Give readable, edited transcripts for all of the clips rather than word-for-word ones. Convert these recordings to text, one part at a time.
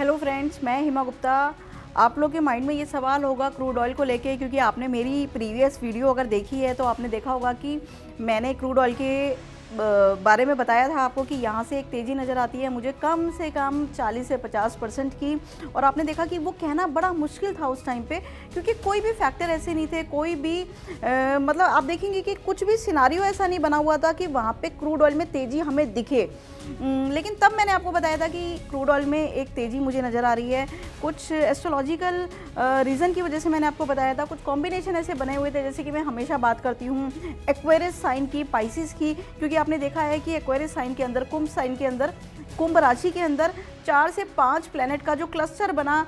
Hello friends, मैं हिमा गुप्ता। आप लोग के माइंड में ये सवाल होगा क्रूड ऑयल को लेके, क्योंकि आपने मेरी प्रीवियस वीडियो अगर देखी है तो आपने देखा होगा कि मैंने क्रूड ऑयल के बारे में बताया था आपको कि यहाँ से एक तेज़ी नज़र आती है मुझे कम से कम 40 से 50% की। और आपने देखा कि वो कहना बड़ा मुश्किल था उस टाइम पे, क्योंकि कोई भी फैक्टर ऐसे नहीं थे, कोई भी मतलब आप देखेंगे कि कुछ भी सिनारियो ऐसा नहीं बना हुआ था कि वहाँ पे क्रूड ऑयल में तेज़ी हमें दिखे। लेकिन तब मैंने आपको बताया था कि क्रूड ऑयल में एक तेज़ी मुझे नज़र आ रही है। कुछ एस्ट्रोलॉजिकल रीज़न की वजह से मैंने आपको बताया था, कुछ कॉम्बिनेशन ऐसे बने हुए थे, जैसे कि मैं हमेशा बात करती हूँ एक्वेरियस साइन की, पाइसिस की, क्योंकि आपने देखा है कि एक्वेरियस साइन के अंदर, कुंभ साइन के अंदर, कुंभ राशि के अंदर 4 से 5 प्लैनेट का जो क्लस्टर बना,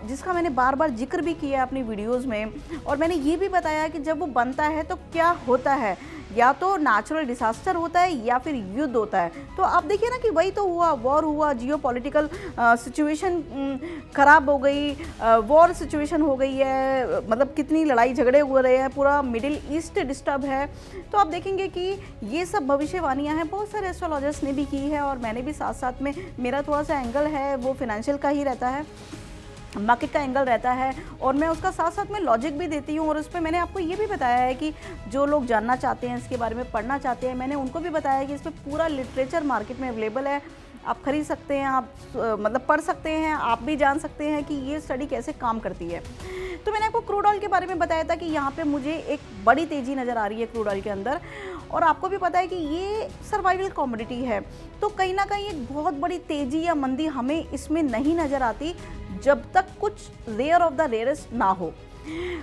जिसका मैंने बार बार जिक्र भी किया अपनी वीडियोज़ में। और मैंने ये भी बताया कि जब वो बनता है तो क्या होता है, या तो नेचुरल डिसास्टर होता है या फिर युद्ध होता है। तो आप देखिए ना कि वही तो हुआ, वॉर हुआ, जियो पॉलिटिकल सिचुएशन ख़राब हो गई, वॉर सिचुएशन हो गई है, मतलब कितनी लड़ाई झगड़े हो रहे हैं, पूरा मिडिल ईस्ट डिस्टर्ब है। तो आप देखेंगे कि ये सब भविष्यवाणियाँ हैं, बहुत सारे एस्ट्रोलॉजर्स ने भी की है, और मैंने भी साथ साथ में, मेरा थोड़ा सा एंगल है वो फिनेंशियल का ही रहता है, मार्केट का एंगल रहता है, और मैं उसका साथ साथ में लॉजिक भी देती हूँ। और उस पर मैंने आपको ये भी बताया है कि जो लोग जानना चाहते हैं, इसके बारे में पढ़ना चाहते हैं, मैंने उनको भी बताया है कि इस पर पूरा लिटरेचर मार्केट में अवेलेबल है, आप खरीद सकते हैं, आप मतलब पढ़ सकते हैं, आप भी जान सकते हैं कि ये स्टडी कैसे काम करती है। तो मैंने आपको क्रूड ऑयल के बारे में बताया था कि यहाँ पे मुझे एक बड़ी तेज़ी नज़र आ रही है क्रूड ऑयल के अंदर, और आपको भी पता है कि ये सर्वाइवल कमोडिटी है। तो कहीं ना कहीं एक बहुत बड़ी तेज़ी या मंदी हमें इसमें नहीं नज़र आती जब तक कुछ रेयर ऑफ द रेयरेस्ट ना हो।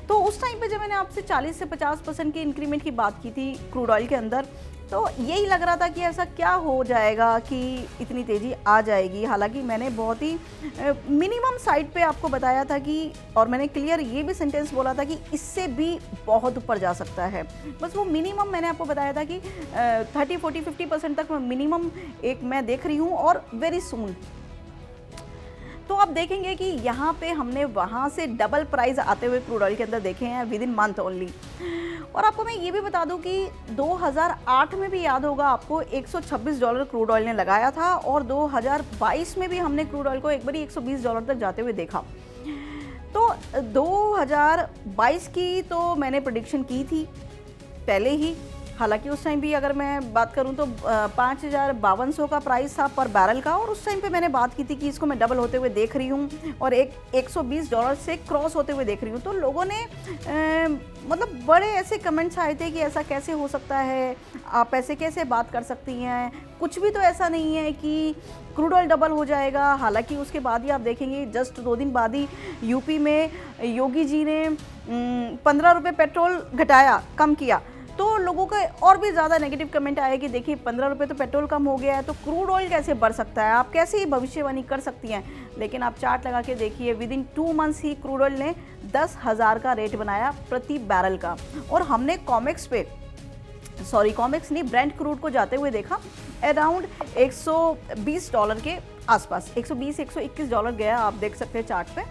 तो उस टाइम पे जब मैंने आपसे 40 से 50% की इंक्रीमेंट की बात की थी क्रूड ऑयल के अंदर, तो यही लग रहा था कि ऐसा क्या हो जाएगा कि इतनी तेज़ी आ जाएगी। हालांकि मैंने बहुत ही मिनिमम साइड पे आपको बताया था कि, और मैंने क्लियर ये भी सेंटेंस बोला था कि इससे भी बहुत ऊपर जा सकता है। बस वो मिनिमम मैंने आपको बताया था कि 30, 40, 50% तक मिनिमम एक मैं देख रही हूँ, और वेरी सून। तो आप देखेंगे कि यहाँ पे हमने वहाँ से डबल प्राइस आते हुए क्रूड ऑयल के अंदर देखे हैं विद इन मंथ ओनली। और आपको मैं ये भी बता दूं कि 2008 में भी याद होगा आपको, $126 क्रूड ऑयल ने लगाया था, और 2022 में भी हमने क्रूड ऑयल को एक बारी $120 तक जाते हुए देखा। तो 2022 की तो मैंने प्रेडिक्शन की थी पहले ही। हालांकि उस टाइम भी अगर मैं बात करूं तो 5,5200 का प्राइस था पर बैरल का, और उस टाइम पे मैंने बात की थी कि इसको मैं डबल होते हुए देख रही हूं, और $120 से क्रॉस होते हुए देख रही हूं। तो लोगों ने मतलब बड़े ऐसे कमेंट्स आए थे कि ऐसा कैसे हो सकता है, आप ऐसे कैसे बात कर सकती हैं, कुछ भी तो ऐसा नहीं है कि क्रूड ऑयल डबल हो जाएगा। हालांकि उसके बाद ही आप देखेंगे, जस्ट 2 दिन बाद ही यूपी में योगी जी ने 15 रुपये पेट्रोल घटाया, कम किया। तो लोगों का और भी ज़्यादा नेगेटिव कमेंट आया कि देखिए 15 रुपये तो पेट्रोल कम हो गया है, तो क्रूड ऑयल कैसे बढ़ सकता है, आप कैसे ही भविष्यवाणी कर सकती हैं। लेकिन आप चार्ट लगा के देखिए, with in 2 months he crude oil ने 10,000 का रेट बनाया प्रति बैरल का। और हमने कॉमेक्स नहीं, ब्रेंट क्रूड को जाते हुए देखा अराउंड $120 के आसपास, $120-121 गया, आप देख सकते हैं चार्ट पे।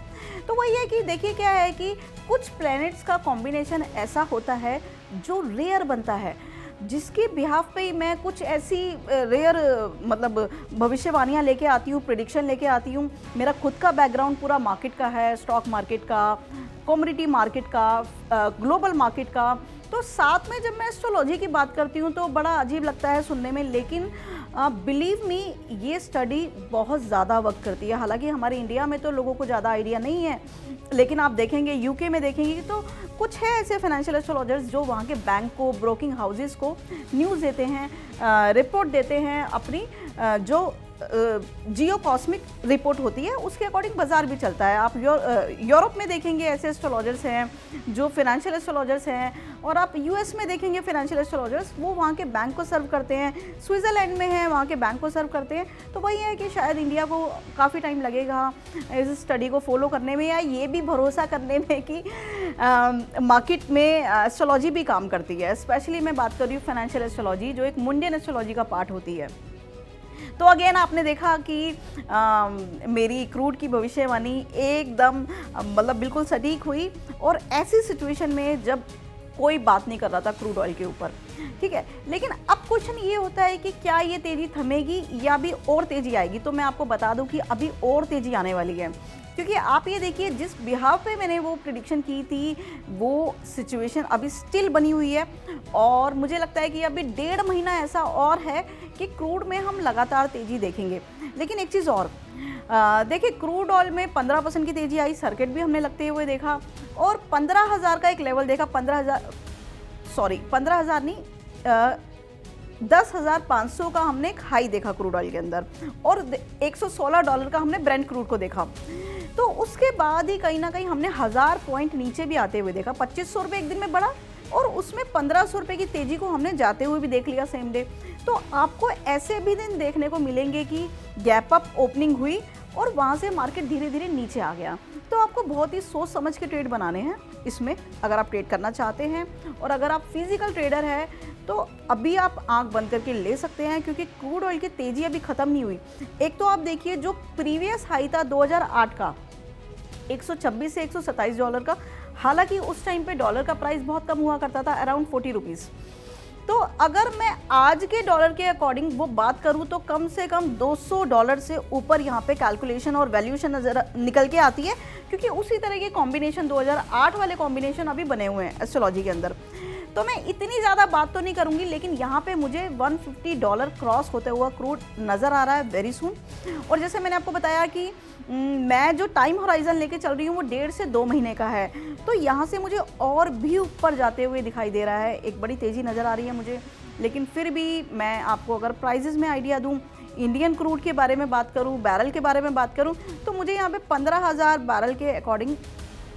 तो वही है कि देखिए क्या है कि कुछ प्लैनेट्स का कॉम्बिनेशन ऐसा होता है जो रेयर बनता है, जिसके बिहाफ पे मैं कुछ ऐसी रेयर मतलब भविष्यवाणियाँ लेके आती हूँ, प्रेडिक्शन लेके आती हूँ। मेरा खुद का बैकग्राउंड पूरा मार्केट का है, स्टॉक मार्केट का, कमोडिटी मार्केट का, ग्लोबल मार्केट का। तो साथ में जब मैं एस्ट्रोलॉजी की बात करती हूँ तो बड़ा अजीब लगता है सुनने में, लेकिन बिलीव मी ये स्टडी बहुत ज़्यादा वर्क करती है। हालांकि हमारे इंडिया में तो लोगों को ज़्यादा आइडिया नहीं है, लेकिन आप देखेंगे यूके में देखेंगे तो कुछ है ऐसे फाइनेंशियल एस्ट्रोलॉजर्स जो वहाँ के बैंक को, ब्रोकिंग हाउसेस को न्यूज़ देते हैं, रिपोर्ट देते हैं अपनी, जो जियो कॉस्मिक रिपोर्ट होती है उसके अकॉर्डिंग बाजार भी चलता है। आप यूरोप में देखेंगे ऐसे एस्ट्रोलॉजर्स हैं जो फाइनेंशियल एस्ट्रोलॉजर्स हैं, और आप यूएस में देखेंगे फाइनेंशियल एस्ट्रोलॉजर्स, वो वहाँ के बैंक को सर्व करते हैं। स्विट्ज़रलैंड में है, वहाँ के बैंक को सर्व करते हैं। तो वही है कि शायद इंडिया को काफ़ी टाइम लगेगा इस स्टडी को फॉलो करने में, या ये भी भरोसा करने में कि मार्केट में एस्ट्रोलॉजी भी काम करती है। स्पेशली मैं बात कर रही हूँ फाइनेंशियल एस्ट्रोलॉजी, जो एक मुंडियन एस्ट्रोलॉजी का पार्ट होती है। तो अगेन आपने देखा कि मेरी क्रूड की भविष्यवाणी एकदम मतलब बिल्कुल सटीक हुई। और ऐसी सिचुएशन में जब कोई बात नहीं कर रहा था क्रूड ऑयल के ऊपर, ठीक है। लेकिन अब क्वेश्चन ये होता है कि क्या ये तेज़ी थमेगी या अभी और तेज़ी आएगी। तो मैं आपको बता दूं कि अभी और तेज़ी आने वाली है, क्योंकि आप ये देखिए जिस बिहाव पे मैंने वो प्रिडिक्शन की थी वो सिचुएशन अभी स्टिल बनी हुई है। और मुझे लगता है कि अभी 1.5 महीना ऐसा और है कि क्रूड में हम लगातार तेज़ी देखेंगे। लेकिन एक चीज़ और देखिए, क्रूड ऑयल में 15% की तेज़ी आई, सर्किट भी हमने लगते हुए देखा और 15,000 का एक लेवल देखा। 15,000 नहीं, 10,500 का हमने एक हाई देखा क्रूड ऑयल के अंदर और $116 का हमने ब्रेंट क्रूड को देखा। तो उसके बाद ही कहीं ना कहीं हमने 1000 पॉइंट नीचे भी आते हुए देखा। 2500 रुपये एक दिन में बढ़ा और उसमें 1500 रुपये की तेज़ी को हमने जाते हुए भी देख लिया सेम डे। तो आपको ऐसे भी दिन देखने को मिलेंगे कि गैप अप ओपनिंग हुई और वहाँ से मार्केट धीरे धीरे नीचे आ गया। तो आपको बहुत ही सोच समझ के ट्रेड बनाने हैं इसमें, अगर आप ट्रेड करना चाहते हैं। और अगर आप फिजिकल ट्रेडर हैं तो अभी आप आंख बंद करके ले सकते हैं, क्योंकि क्रूड ऑयल की तेज़ी अभी ख़त्म नहीं हुई। एक तो आप देखिए जो प्रीवियस हाई था 2008 का 126 से $127 का, हालांकि उस टाइम पे डॉलर का प्राइस बहुत कम हुआ करता था, अराउंड 40 रुपीज़। तो अगर मैं आज के डॉलर के अकॉर्डिंग वो बात करूं तो कम से कम $200 से ऊपर यहाँ पे कैलकुलेशन और वैल्यूएशन नज़र निकल के आती है, क्योंकि उसी तरह के कॉम्बिनेशन 2008 वाले कॉम्बिनेशन अभी बने हुए हैं एस्ट्रोलॉजी के अंदर। तो मैं इतनी ज़्यादा बात तो नहीं करूँगी, लेकिन यहाँ पे मुझे $150 क्रॉस होते हुआ क्रूड नज़र आ रहा है वेरी सून। और जैसे मैंने आपको बताया कि मैं जो टाइम होराइजन लेके चल रही हूँ वो 1.5 से 2 महीने का है। तो यहाँ से मुझे और भी ऊपर जाते हुए दिखाई दे रहा है, एक बड़ी तेज़ी नज़र आ रही है मुझे। लेकिन फिर भी मैं आपको अगर प्राइजेज़ में आइडिया दूँ, इंडियन क्रूड के बारे में बात करूँ, बैरल के बारे में बात करूँ, तो मुझे यहाँ पे 15,000 बैरल के अकॉर्डिंग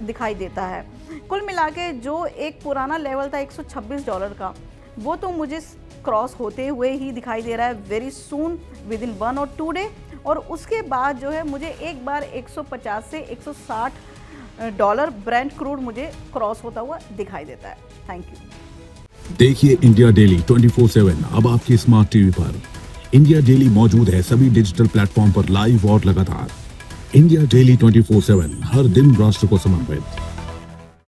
दिखाई देता है। कुल मिला के जो एक पुराना लेवल था $126 का, वो तो मुझे क्रॉस होते हुए ही दिखाई दे रहा है वेरी सून, विद इन 1 और 2 डे। और उसके बाद जो है मुझे एक बार 150 से $160 ब्रेंट क्रूड मुझे क्रॉस होता हुआ दिखाई देता है। Thank you. देखिए इंडिया डेली 24/7 अब आपकी स्मार्ट टीवी पर। इंडिया डेली मौजूद है सभी डिजिटल प्लेटफॉर्म पर लाइव और लगातार। इंडिया डेली 24/7 हर दिन राष्ट्र को समर्पित।